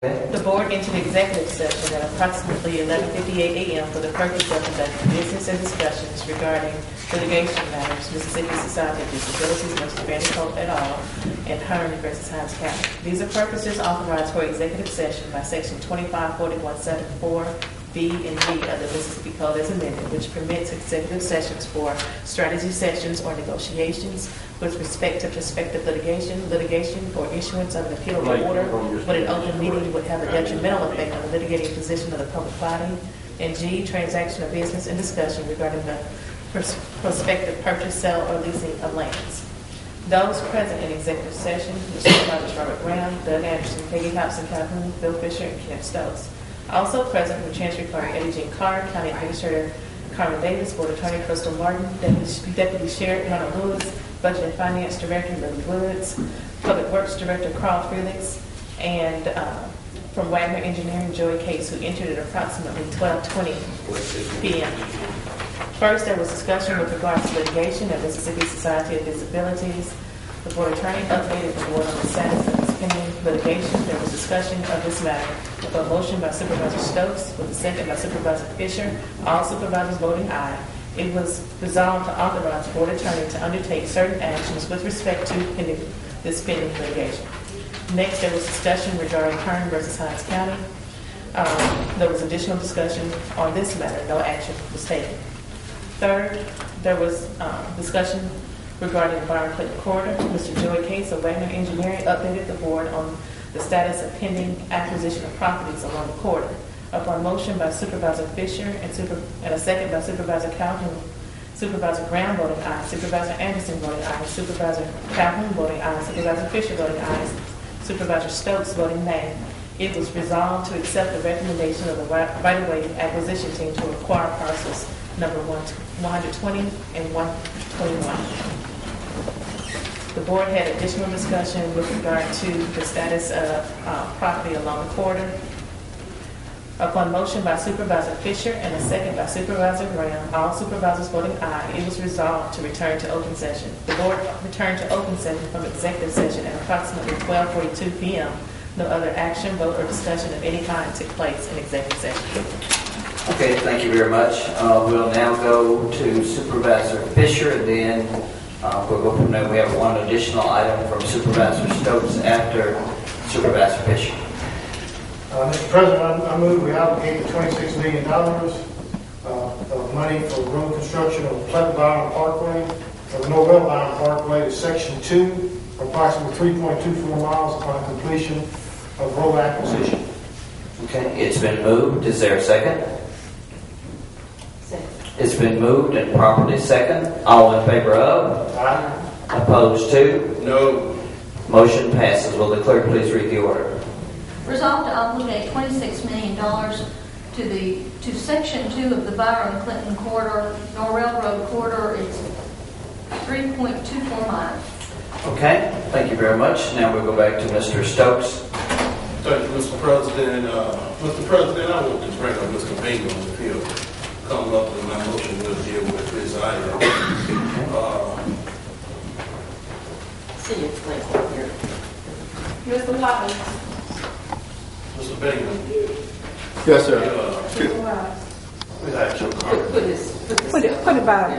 The board entered executive session at approximately 11:58 a.m. for the purpose of conducting business and discussions regarding litigation matters, Mississippi Society of Disabilities versus Vandercoat et al. And Hearn versus Hines County. These are purposes authorized for executive session by Section 254174B and G of the Mississippi Code as amended, which permits executive sessions for strategy sessions or negotiations with respect to prospective litigation, or issuance of an appealable order, but an open meeting would have a detrimental effect on the litigating position of the public body. And G, transaction of business and discussion regarding the prospective purchase, sale, or leasing of lands. Those present in executive session were Supervisors Robert Brown, Doug Anderson, Peggy Hobson Calhoun, Bill Fisher, and Kenneth Stokes. Also present were Chancery Clerk Eddie Jean Carr, County Administrator Carmen Davis, Board Attorney Crystal Martin, Deputy Sheriff Ronald Woods, Budget and Finance Director Lily Woods, Public Works Director Carl Felix, and from Wagner Engineering, Joey Case, who entered at approximately 12:20 p.m. First, there was discussion with regards to litigation at Mississippi Society of Disabilities. The Board Attorney updated the board on the status of this pending litigation. There was discussion of this matter with a motion by Supervisor Stokes, with a second by Supervisor Fisher, all supervisors voting aye. It was resolved to authorize the Board Attorney to undertake certain actions with respect to this pending litigation. Next, there was discussion regarding Hearn versus Hines County. There was additional discussion on this matter. No action was taken. Third, there was discussion regarding the Byron Clinton corridor. Mr. Joey Case of Wagner Engineering updated the board on the status of pending acquisition of properties along the corridor. Upon motion by Supervisor Fisher and a second by Supervisor Calhoun, Supervisor Brown voting aye, Supervisor Anderson voting aye, Supervisor Calhoun voting aye, Supervisor Fisher voting aye, Supervisor Stokes voting nay. It was resolved to accept the recommendation of the right-of-way acquisition team to acquire parcels number 120 and 121. The board had additional discussion with regard to the status of property along the corridor. Upon motion by Supervisor Fisher and a second by Supervisor Brown, all supervisors voting aye, it was resolved to return to open session. The board returned to open session from executive session at approximately 12:42 p.m. No other action, vote, or discussion of any kind took place in executive session. Okay, thank you very much. We'll now go to Supervisor Fisher, and then we'll go from there. We have one additional item from Supervisor Stokes after Supervisor Fisher. Mr. President, I move we allocate the $26 million of money for road construction of Pleasant Byron Parkway, or Norwell Byron Parkway to Section 2, approximately 3.24 miles upon completion of road acquisition. Okay, it's been moved. Is there a second? Second. It's been moved and properly second. All in favor of? Aye. Opposed to? No. Motion passes. Will the clerk please read the order? Resolved to obligate $26 million to Section 2 of the Byron Clinton corridor, Norwell Road corridor. It's 3.24 miles. Okay, thank you very much. Now we'll go back to Mr. Stokes. Thank you, Mr. President. Mr. President, I want to bring up Mr. Bingham if he'll come up with my motion to deal with this item. See you later here. Mr. Watkins. Mr. Bingham. Yes, sir. We had your company.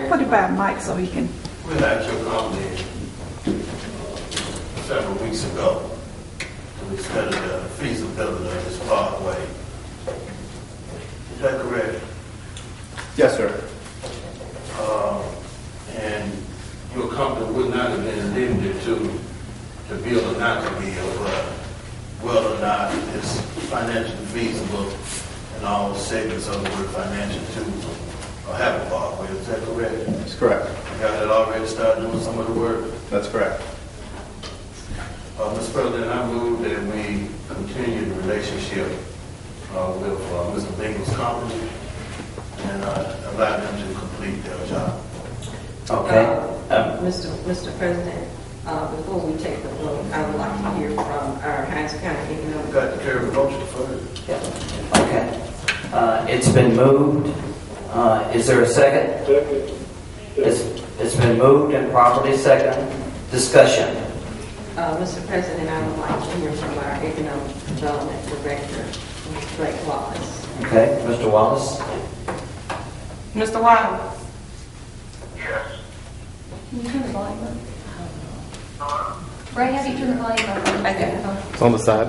Put it by Mike so he can. We had your company several weeks ago. We studied the feasibility of this parkway. Is that correct? Yes, sir. And your company would not have been limited to build or not to build, but whether or not it's financially feasible and all the segments of the word financial to have a parkway. Is that correct? That's correct. You got it already started doing some of the work? That's correct. Mr. President, I move that we continue the relationship with Mr. Bingham's company and allow them to complete their job. Okay. Mr. President, before we take the vote, I would like to hear from our Hines County Economic. Got to carry the motion first. Yeah. Okay. It's been moved. Is there a second? Second. It's been moved and properly second. Discussion. Mr. President, I would like to hear from our Economic Development Director, Blake Wallace. Okay, Mr. Wallace? Mr. Wallace? Yes. Can you turn the volume up? Ray, have you turned the volume up? Okay. It's on the side.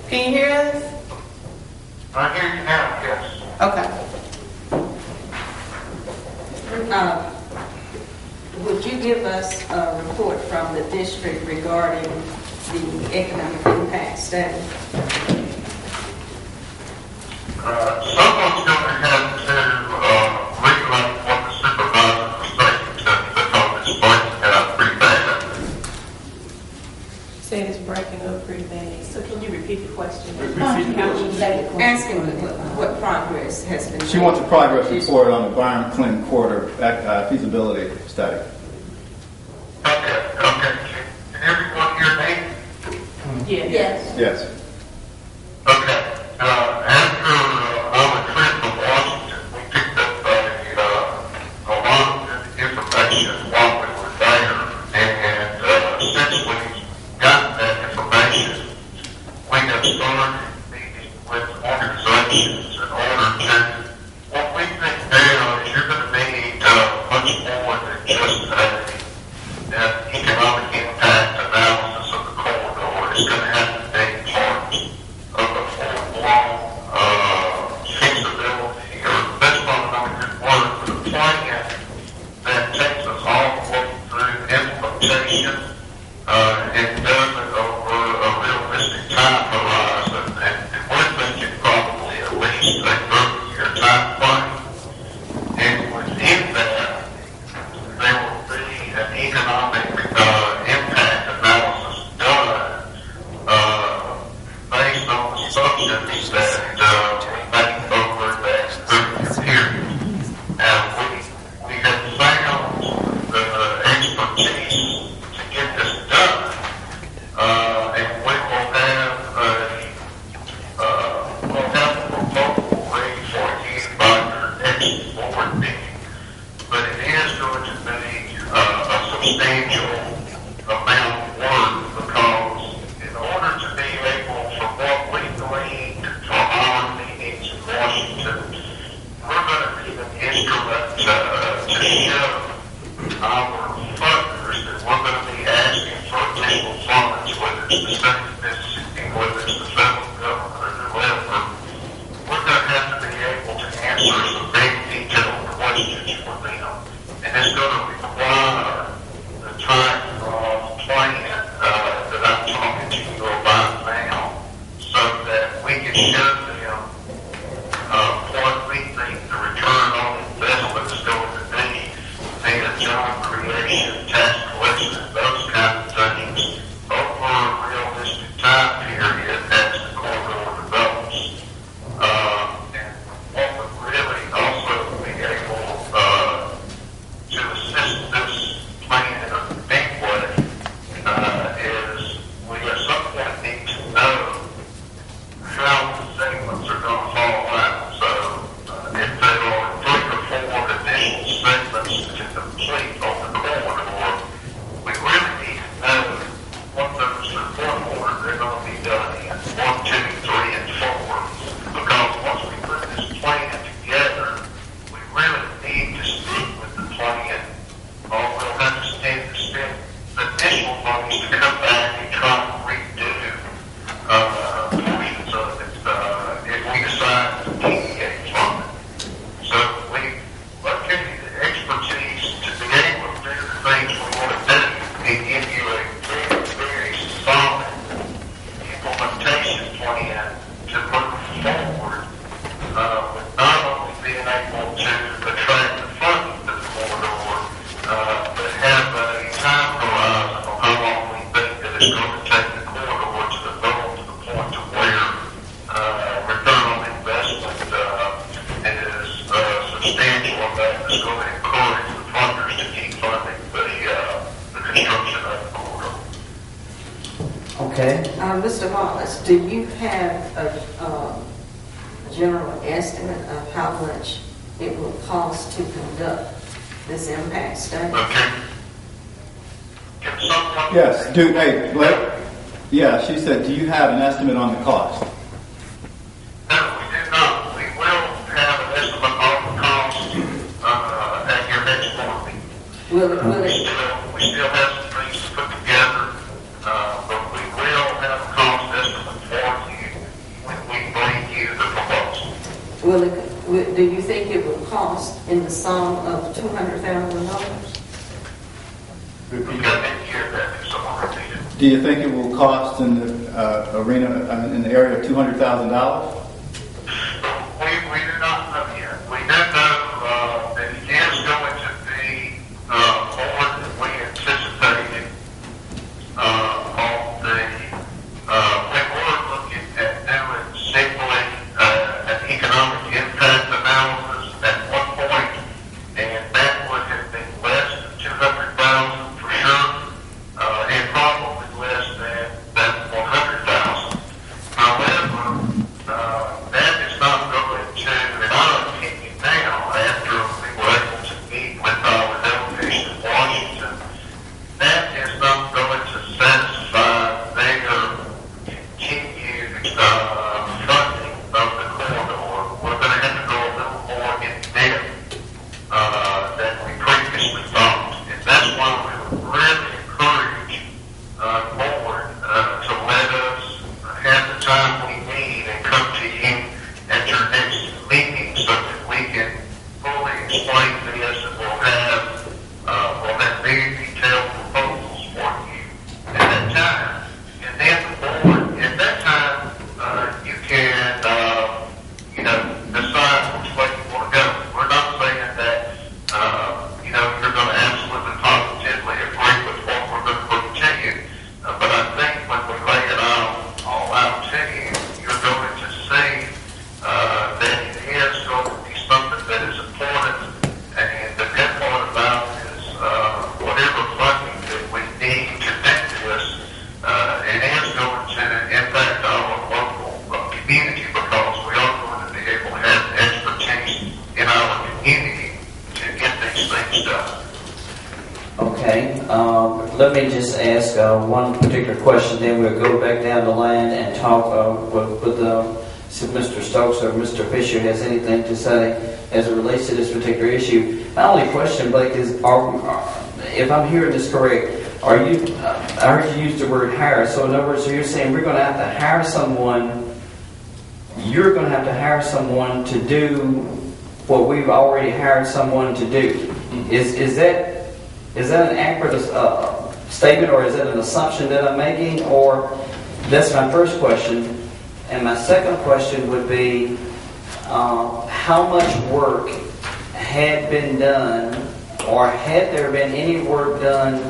Can you hear us? I hear you now, yes. Okay. Would you give us a report from the district regarding the economic impact study? Someone's going to have to relay what the supervisor was saying because it's breaking up pretty bad. Said it's breaking up pretty bad. So can you repeat the question? Asking what progress has been made. She wants a progress report on the Byron Clinton Quarter feasibility study. Okay. Can everyone hear me? Yes. Yes. Okay. After on the trip to Washington, we picked up a lot of good information while we were there. And since we got that information, we have started meeting with organizations in order to, what we think now is you're going to need much more than just an economic impact analysis of the corridor. It's going to have to be part of a full-blown feasibility, or that's probably not a good word, but a plan that takes us all the way through implementation and does it over a realistic time horizon. And we're thinking probably at least a 30-year time frame. And within that, there will be an economic impact analysis done based on assumptions that we make over that 30-year period. And we have found the expertise to get this done, and we will have a proposal ready for you by your next board meeting. But it is going to be a substantial amount of work because in order to be able, from what we gleaned from our meetings in Washington, we're going to need an instrument to show our funders that we're going to be asking for additional funds, whether it's the state of Mississippi, whether it's the federal government or whoever. We're going to have to be able to answer some very detailed questions for them. And it's going to require the type of plan that I'm talking to you about now so that we can show them what we think the return on investment is going to be via job creation, tax collection, and those kinds of things over a realistic time period as the corridor develops. And what would really also be able to assist this plan in a big way is we at some point need to know how the segments are going to fall out. So if there are 3 or 4 additional segments to complete on the corridor, we really need to know what order they're going to be done in, 1, 2, 3, and 4. Because once we put this plan together, we really need to stick with the plan, or we'll have to spend additional money to come back and try to redo portions of it if we decide to deviate from it. So we located the expertise to be able to do the things we want to do and give you a very, very solid implementation plan to move forward with not only being able to attract the funding to the corridor, but have a time horizon on how long we think that it's going to take the corridor to develop to the point to where return on investment is substantial and that is going to encourage the funders to keep funding the construction of the corridor. Okay. Mr. Wallace, do you have a general estimate of how much it will cost to conduct this impact study? Okay. Can someone? Yes, hey, Blake? Yeah, she said, do you have an estimate on the cost? No, we do not. We will have an estimate on the cost at your next board meeting. Will We it, still have some things to put together, but we will have a cost estimate for you when we bring you the proposal. do you think it will cost in the sum of $200,000? We didn't hear that. Can someone repeat it? Do you think it will cost in the in the area of $200,000? We do not know yet. We do know that it is going to be more than we anticipated on the, we were looking at doing simply an economic impact analysis at one point, and that would have been less than 200,000 for sure, and probably less than 100,000. However, that is not going to, in our opinion now, after we were able to meet with our delegation in Washington, that is not going to satisfy their continued funding of the corridor. We're going to have to go a little more in depth than we previously thought. And that's why we would really encourage the board to let us have the time we need and come to you at your next meeting so that we can fully explain this, and we'll have very detailed proposals for you at that time. And then the board, at that time, you can, decide which way you want to go. We're not saying that, you're going to absolutely positively agree with what we're going to put to you. But I think when we lay it all out to you, you're going to see that it is going to be something that is important. And the good part about it is whatever funding that we need to do this, it is going to impact our local community, because we are going to be able to have expertise in our community to get these things done. Okay, let me just ask one particular question, then we'll go back down the line and talk see if Mr. Stokes or Mr. Fisher has anything to say as it relates to this particular issue. My only question, Blake, is, if I'm hearing this correct, I heard you use the word hire, so in other words, so you're saying we're going to have to hire someone, you're going to have to hire someone to do what we've already hired someone to do. Is that an accurate statement, or is that an assumption that I'm making? Or that's my first question. And my second question would be, how much work had been done, or had there been any work done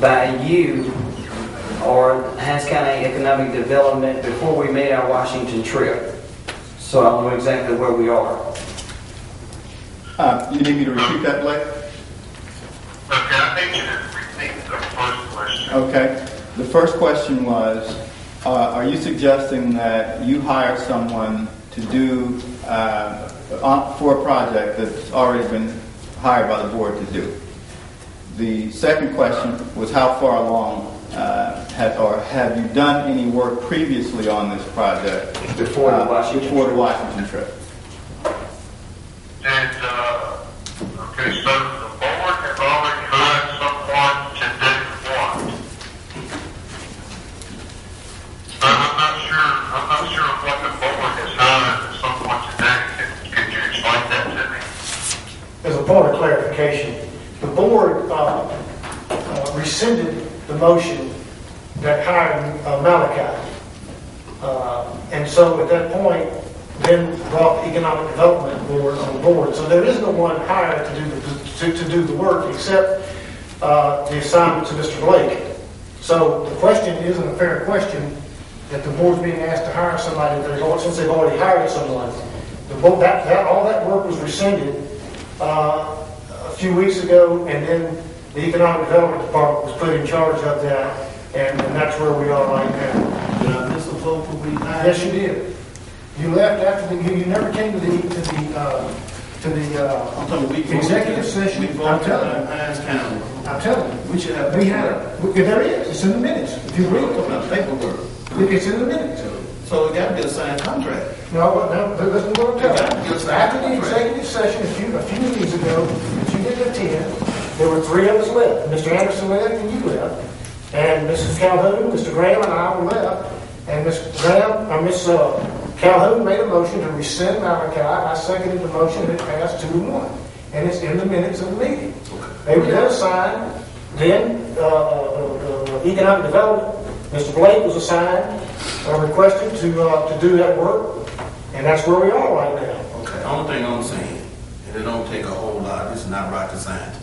by you or Hines County Economic Development before we made our Washington trip? So I know exactly where we are. You need me to repeat that, Blake? Okay, I think you should repeat the first question. Okay. The first question was, are you suggesting that you hire someone to do for a project that's already been hired by the board to do? The second question was, how far along have you done any work previously on this project Before the Washington trip? And, okay, so the board has already hired someone to do what? I'm not sure what the board has hired someone to do. Could you explain that to me? As a point of clarification, the board rescinded the motion that hired Malachi. And so at that point, then brought the Economic Development Board on board. So there is no one hired to do the work except the assignment to Mr. Blake. So the question isn't a fair question that the board's being asked to hire somebody since they've already hired someone. All that work was rescinded a few weeks ago, and then the Economic Development Department was put in charge of that, and that's where we are right now. Did I miss a vote when we hired? Yes, you did. You left after you never came to the I'm talking, we executive session. We voted on Hines County. I'm telling you. We should have. We have, there is, it's in the minutes. If you read it, Not paperwork. it's in the minutes. So it got to be a signed contract. No, listen to what I'm telling you. Yes, After the executive session a few meetings ago, that you didn't attend, there were three of us left. Mr. Anderson left and you left. And Mrs. Calhoun, Mr. Graham, and I were left. And Ms. Calhoun made a motion to rescind Malachi. I seconded the motion and it passed 2-1. And it's in the minutes of the meeting. They were then assigned, economic development, Mr. Blake was assigned, requested to do that work, and that's where we are right now. Okay, only thing I'm saying, and it don't take a whole lot, this is not rocket science.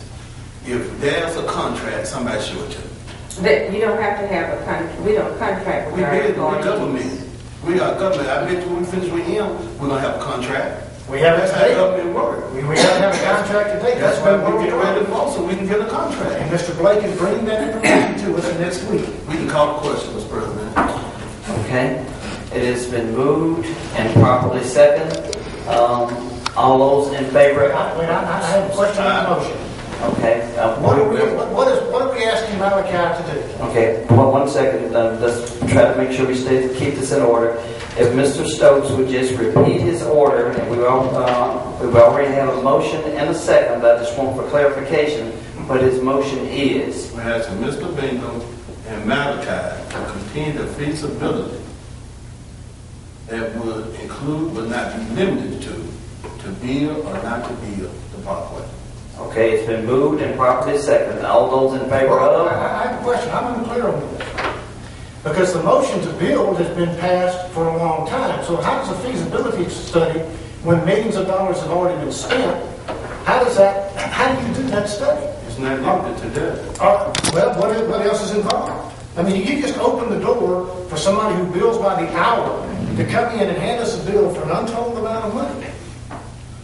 If there's a contract, somebody show it to me. That you don't have to have a contract. We don't contract with We our did with employees. government. We got government. I bet when we finish with him, we're going to have a contract. We haven't That's how today. government works. We haven't had a contract today. That's why been we get worked ready on. to vote so we can get a contract. And Mr. Blake is bringing that information to us next week. We can call the question, Mr. President. Okay, it has been moved and properly seconded. All those in favor? I have a question on the motion. Okay. What are we asking Malachi to do? Okay, one second. Let's try to make sure we keep this in order. If Mr. Stokes would just repeat his order, and we already have a motion and a second. I just want for clarification what his motion is. We're asking Mr. Bingham and Malachi to continue the feasibility that would include but not be limited to build or not to build the parkway. Okay, it's been moved and properly seconded. All those in favor of? I have a question. I'm unclear on this. Because the motion to build has been passed for a long time. So how does a feasibility study, when millions of dollars have already been spent, how do you do that study? It's not limited to that. Well, what else is involved? I mean, you just open the door for somebody who bills by the hour to come in and hand us a bill for an untold amount of money.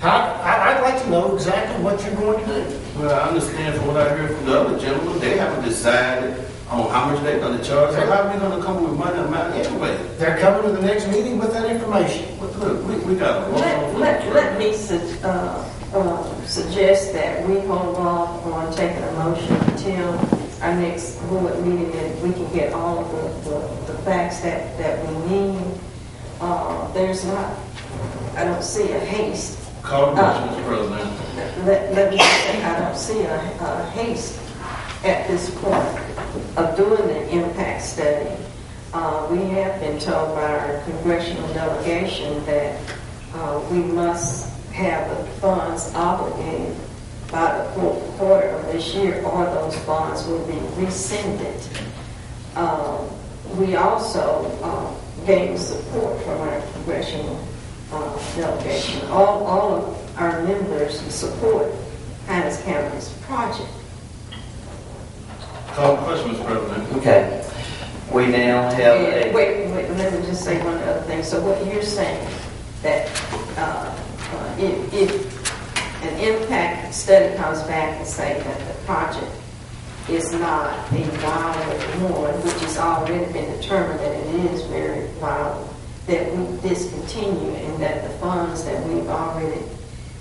I'd like to know exactly what you're going to do. Well, I understand from what I heard from the other gentlemen, they haven't decided on how much they're going to charge. So how are we going to come with money amount anyway? They're coming to the next meeting with that information. But look, we got a Let me suggest that we hold off on taking a motion until our next board meeting, and we can get all of the facts that we need. I don't see a haste. Call the question, Mr. President. Let me say, I don't see a haste at this point of doing the impact study. We have been told by our congressional delegation that we must have the funds obligated by the fourth quarter of this year, or those funds will be rescinded. We also gained support from our congressional delegation. All of our members support Hines County's project. Call the question, Mr. President. Okay. We now have a... Wait, let me just say one other thing. So what you're saying, that if an impact study comes back and say that the project is not a viable one, which has already been determined that it is very viable, that we discontinue and that the funds that we've already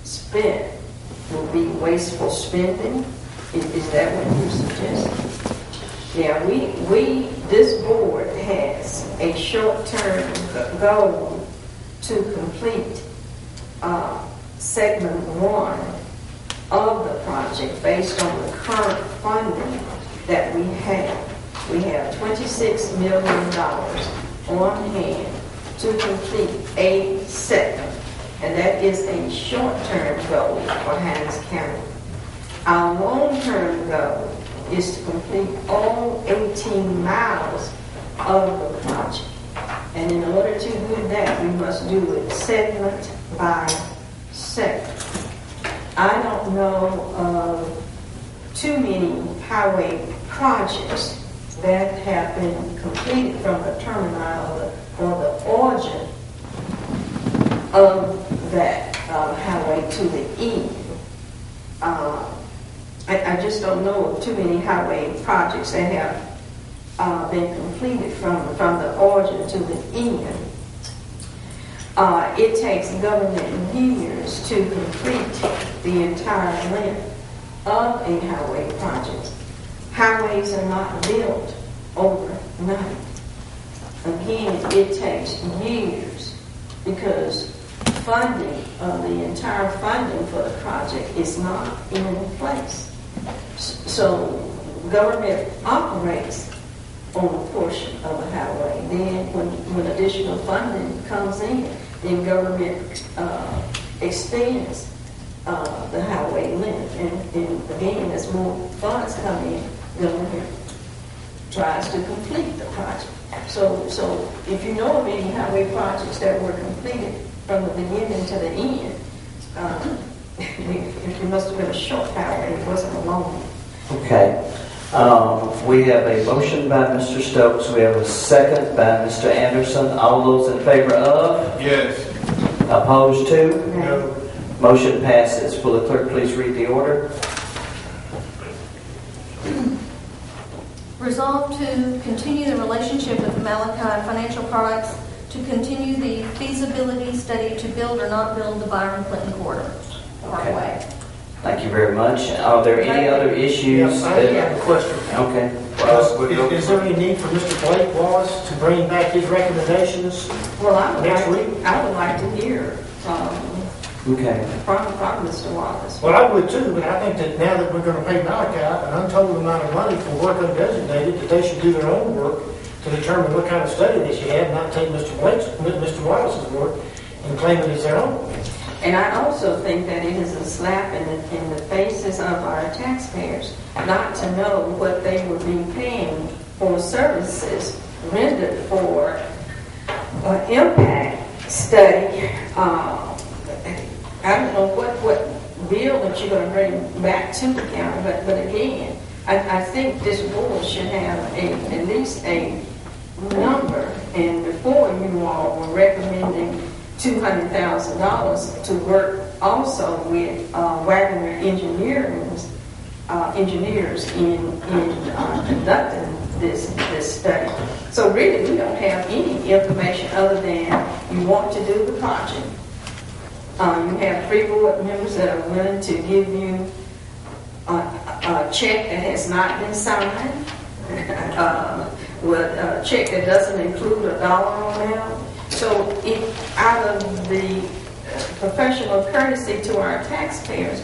spent will be wasteful spending? Is that what you're suggesting? Yeah, this board has a short-term goal to complete segment 1 of the project based on the current funding that we have. We have $26 million on hand to complete a segment, and that is a short-term goal for Hines County. Our long-term goal is to complete all 18 miles of the project. And in order to do that, we must do it segment by segment. I don't know of too many highway projects that have been completed from the terminal or the origin of that highway to the end. I just don't know of too many highway projects that have been completed from the origin to the end. It takes government years to complete the entire length of a highway project. highways are not built overnight. Again, it takes years because funding, the entire funding for the project is not in place. So government operates on a portion of the highway. Then when additional funding comes in, then government extends the highway length. And again, as more funds come in, government tries to complete the project. So if you know of any highway projects that were completed from the beginning to the end, it must have been a short highway, it wasn't a long one. Okay. We have a motion by Mr. Stokes. We have a second by Mr. Anderson. All those in favor of? Yes. Opposed to? No. Motion passes. Will the clerk please read the order? Resolve to continue the relationship with Malachi Financial Products to continue the feasibility study to build or not build the Byron Clinton Corridor Parkway. Thank you very much. Are there any other issues? Yes, I have a question. Okay. Is there any need for Mr. Blake Wallace to bring back his recommendations? Well, Next week? I would like to hear Okay. from Mr. Wallace. Well, I would too, but I think that now that we're going to pay Malachi an untold amount of money for work undesignated, that they should do their own work to determine what kind of study they should have, not take Mr. Wallace's work and claim it as their own. And I also think that it is a slap in the faces of our taxpayers not to know what they would be paying for services rendered for an impact study. I don't know what bill that you're going to bring back to the county, but again, I think this board should have at least a number, and before you all were recommending $200,000 to work also with Wagner engineers in conducting this study. So really, we don't have any information other than you want to do the project. You have 3 board members that are willing to give you a check that has not been signed, with a check that doesn't include a dollar amount. So out of the professional courtesy to our taxpayers,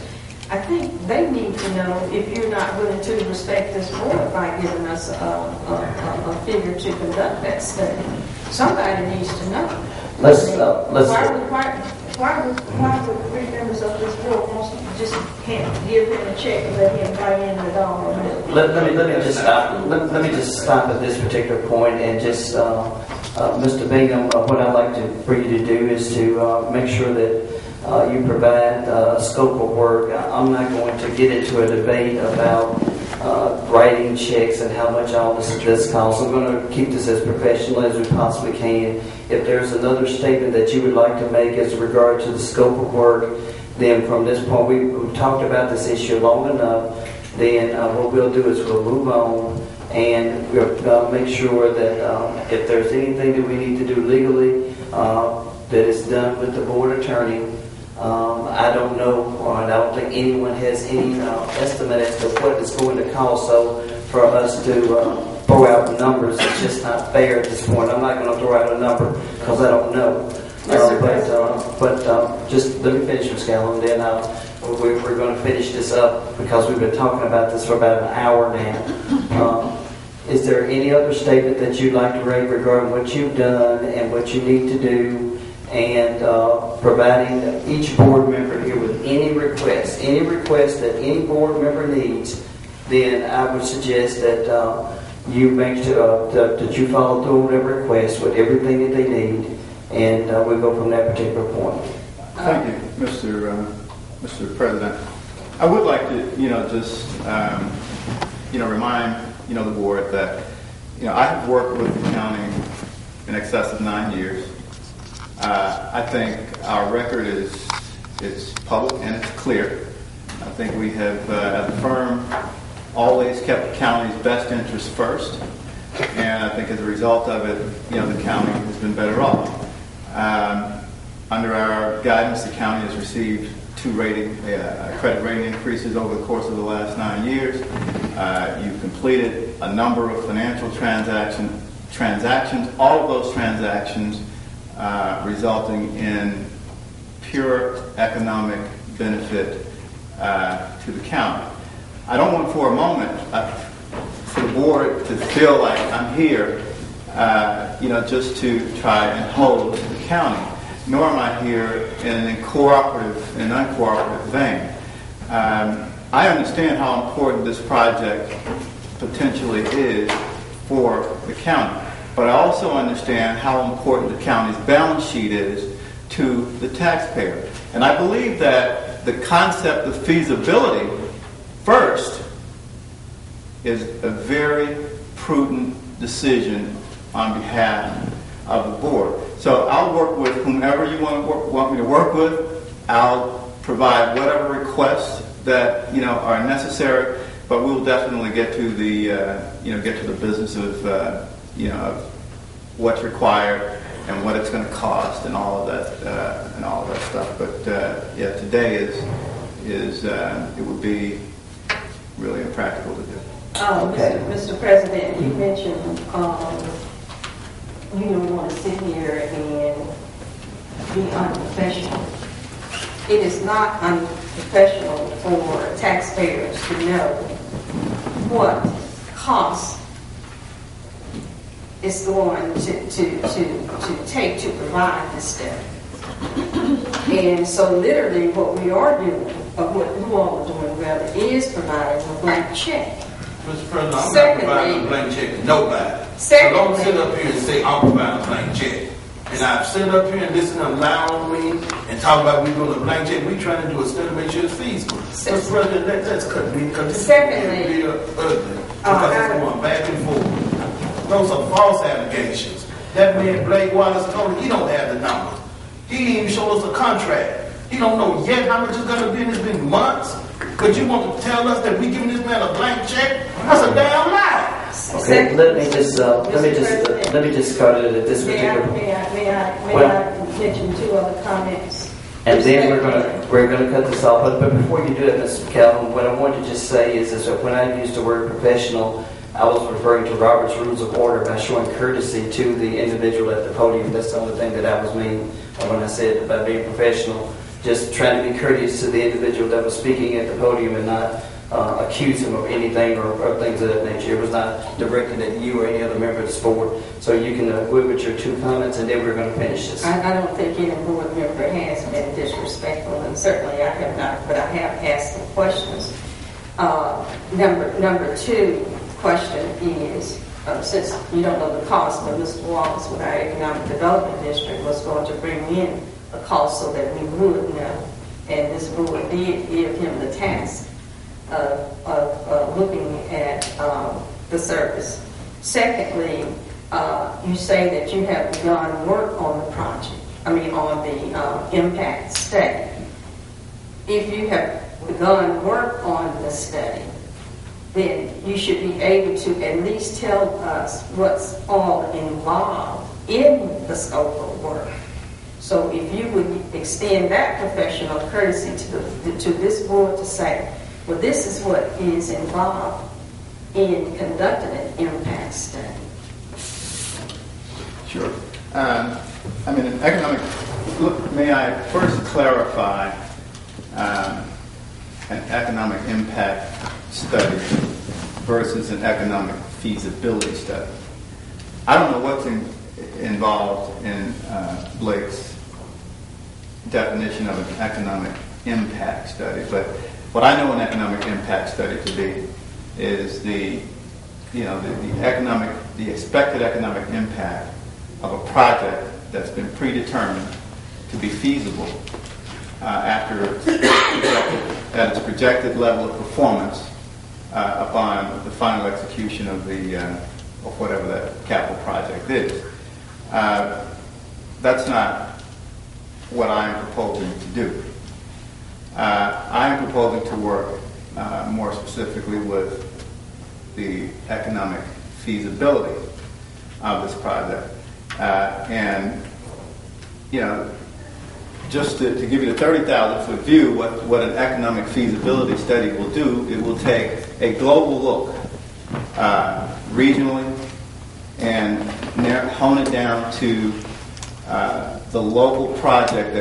I think they need to know if you're not willing to respect this board by giving us a figure to conduct that study. Somebody needs to know. Why would 3 members of this board want to just can't give him a check and let him write in the dollar amount? Let me just stop at this particular point and just, Mr. Bingham, what I'd like for you to do is to make sure that you provide a scope of work. I'm not going to get into a debate about writing checks and how much all this costs. I'm going to keep this as professional as we possibly can. If there's another statement that you would like to make as regard to the scope of work, then from this point, we've talked about this issue long enough, then what we'll do is we'll move on and we'll make sure that if there's anything that we need to do legally, that is done with the board attorney. I don't know, or I don't think anyone has any estimate as to what it's going to cost. So for us to throw out numbers, it's just not fair at this point. I'm not going to throw out a number because I don't know. But just let me finish, Ms. Gallo, and then we're going to finish this up because we've been talking about this for about an hour now. Is there any other statement that you'd like to make regarding what you've done and what you need to do, and providing each board member here with any request that any board member needs? Then I would suggest that you make sure that you follow through on their request with everything that they need, and we'll go from that particular point. Thank you, Mr. President. I would like to, just, remind, the board that, I have worked with the county in excess of 9 years. I think our record is public and it's clear. I think we have, as a firm, always kept the county's best interests first, and I think as a result of it, the county has been better off. Under our guidance, the county has received 2 credit rating increases over the course of the last 9 years. You've completed a number of financial transactions, all of those transactions resulting in pure economic benefit to the county. I don't want for a moment for the board to feel like I'm here, just to try and hold the county, nor am I here in a cooperative and uncooperative vein. I understand how important this project potentially is for the county, but I also understand how important the county's balance sheet is to the taxpayer. And I believe that the concept of feasibility first is a very prudent decision on behalf of the board. So I'll work with whomever you want me to work with. I'll provide whatever requests that are necessary, but we'll definitely get to the business of of what's required and what it's going to cost and all of that stuff. But today is it would be really impractical to do. Okay. Mr. President, you mentioned you don't want to sit here and be unprofessional. It is not unprofessional for taxpayers to know what cost it's going to take to provide this stuff. And so literally what we are doing, or what you all are doing rather, is providing a blank check. Mr. President, I'm not providing a blank check to nobody. So don't sit up here and say I'm providing a blank check. And I've sit up here and listen to loud on me and talk about we doing a blank check. We trying to do a study to make sure it's feasible. Mr. President, let's cut me because this is real ugly. Because it's going back and forth. Those are false allegations. That man Blake Wallace told me he don't have the numbers. He didn't even show us a contract. He don't know yet how much it's going to be. It's been months. But you want to tell us that we giving this man a blank check? That's a damn lie. Okay, let me just cut it at this particular. May I mention two other comments? And then we're gonna cut this off. But before you do it, Mr. Calvin, what I want to just say is that when I used the word professional, I was referring to Robert's Rules of Order by showing courtesy to the individual at the podium. That's the only thing that I was meaning when I said about being professional. Just trying to be courteous to the individual that was speaking at the podium and not accuse him of anything or things of that nature. It was not directed at you or any other member of the board. So you can agree with your two comments, and then we're going to finish this. I don't think any board member has been disrespectful, and certainly I have not, but I have asked some questions. Number two question is, since you don't know the cost, but Mr. Wallace with our Economic Development District was going to bring in a cost so that we would know, and this board did give him the task of looking at the service. Secondly, you say that you have begun work on the project, on the impact study. If you have begun work on the study, then you should be able to at least tell us what's all involved in the scope of work. So if you would extend that professional courtesy to this board to say, well, this is what is involved in conducting an impact study. Sure. May I first clarify an economic impact study versus an economic feasibility study. I don't know what's involved in Blake's definition of an economic impact study, but what I know an economic impact study to be is the expected economic impact of a project that's been predetermined to be feasible after its projected level of performance upon the final execution of whatever that capital project is. That's not what I am proposing to do. I am proposing to work more specifically with the economic feasibility of this project. just to give you the 30,000-foot view, what an economic feasibility study will do, it will take a global look, regionally, and hone it down to the local project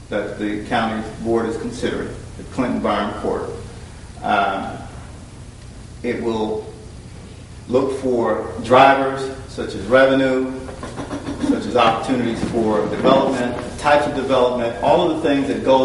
that the county board is considering, the Clinton-Byron Corridor. It will look for drivers such as revenue, such as opportunities for development, types of development, all of the things that go